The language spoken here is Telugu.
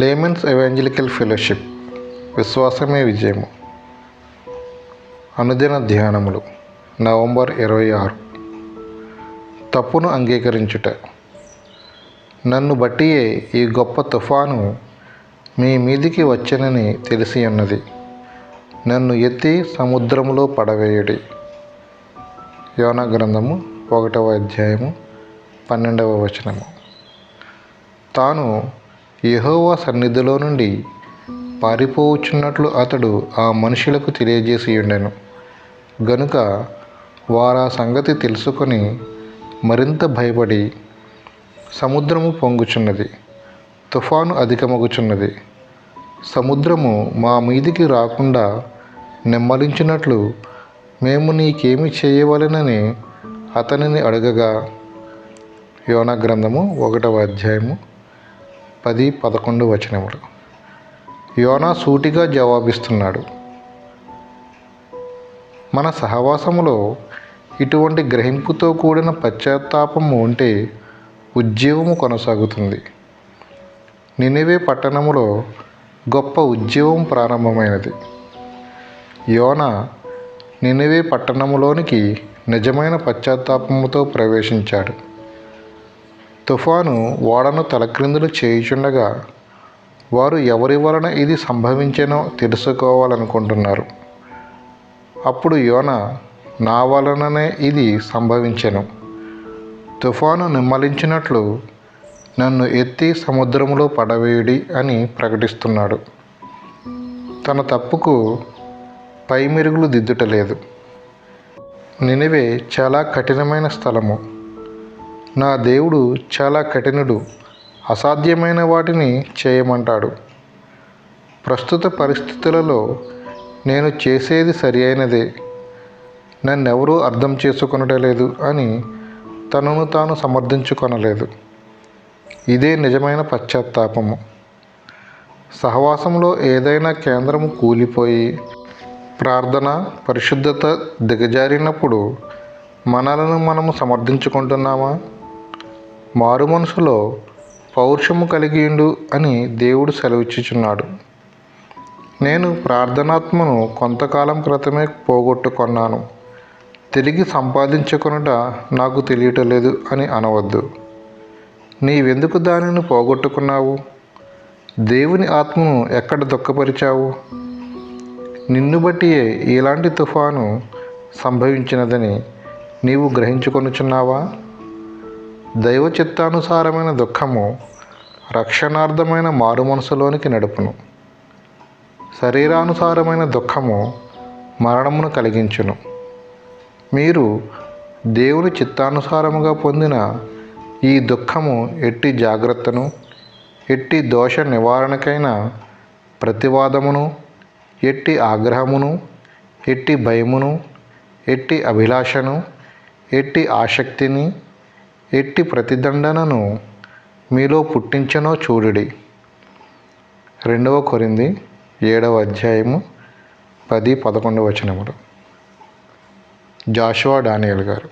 లేమన్స్ ఎవాంజలికల్ ఫెలోషిప్ విశ్వాసమే విజయము. అనుదిన ధ్యానములు నవంబర్ 26. తప్పును అంగీకరించుట. నన్ను బట్టియే ఈ గొప్ప తుఫాను మీ మీదికి వచ్చెనని తెలిసి ఉన్నది. నన్ను ఎత్తి సముద్రములో పడవేయుడి. యోనా గ్రంథము 1వ అధ్యాయము 12వ వచనము. తాను యెహోవా సన్నిధిలో నుండి పారిపోవచ్చున్నట్లు అతడు ఆ మనుషులకు తెలియజేసి ఉండెను గనుక వారా సంగతి తెలుసుకొని మరింత భయపడి, సముద్రము పొంగుచున్నది, తుఫాను అధికమగుచున్నది, సముద్రము మా మీదికి రాకుండా నెమ్మలించినట్లు మేము నీకేమి చేయవలెనని అతనిని అడగగా. యోనా గ్రంథము 1వ అధ్యాయము 10-11 వచనములు. యోనా సూటిగా జవాబిస్తున్నాడు. మన సహవాసములో ఇటువంటి గ్రహింపుతో కూడిన పశ్చాత్తాపము ఉంటే ఉద్యమము కొనసాగుతుంది. నినివే పట్టణములో గొప్ప ఉద్యమం ప్రారంభమైనది. యోనా నినివే పట్టణములోనికి నిజమైన పశ్చాత్తాపముతో ప్రవేశించాడు. తుఫాను ఓడను తలక్రిందులు చేయుచుండగా వారు ఎవరి వలన ఇది సంభవించెనో తెలుసుకోవాలనుకుంటున్నారు. అప్పుడు యోనా, నా వలననే ఇది సంభవించెను, తుఫాను నిమ్మలించినట్లు నన్ను ఎత్తి సముద్రములో పడవేయుడి అని ప్రకటిస్తున్నాడు. తన తప్పుకు పైమెరుగులు దిద్దుటలేదు. నినివే చాలా కఠినమైన స్థలము. నా దేవుడు చాలా కఠినుడు, అసాధ్యమైన వాటిని చేయమంటాడు. ప్రస్తుత పరిస్థితులలో నేను చేసేది సరి అయినదే, నన్నెవరూ అర్థం చేసుకొనలేదు అని తనను తాను సమర్థించుకొనలేదు. ఇదే నిజమైన పశ్చాత్తాపము. సహవాసంలో ఏదైనా కేంద్రము కూలిపోయి ప్రార్థన, పరిశుద్ధత దిగజారినప్పుడు మనలను మనము సమర్థించుకుంటున్నామా? మారు మనసులో పౌరుషము కలిగియుండు అని దేవుడు సెలవిచ్చుచున్నాడు. నేను ప్రార్థనాత్మను కొంతకాలం క్రితమే పోగొట్టుకొన్నాను, తిరిగి సంపాదించుకొనుట నాకు తెలియటలేదు అని అనవద్దు. నీవెందుకు దానిని పోగొట్టుకున్నావు? దేవుని ఆత్మను ఎక్కడ దుఃఖపరిచావు? నిన్ను బట్టియే ఇలాంటి తుఫాను సంభవించినదని నీవు గ్రహించుకొనుచున్నావా? దైవ చిత్తానుసారమైన దుఃఖము రక్షణార్థమైన మారు మనసులోనికి నడుపును. శరీరానుసారమైన దుఃఖము మరణమును కలిగించును. మీరు దేవుని చిత్తానుసారముగా పొందిన ఈ దుఃఖము ఎట్టి జాగ్రత్తను, ఎట్టి దోష నివారణకైన ప్రతివాదమును, ఎట్టి ఆగ్రహమును, ఎట్టి భయమును, ఎట్టి అభిలాషను, ఎట్టి ఆసక్తిని, ఎట్టి ప్రతిదండనను మీలో పుట్టించెనో చూడుడి. 2 కొరింథీ 7వ అధ్యాయము 10-11 వచనములు. జాషువా డానియల్ గారు.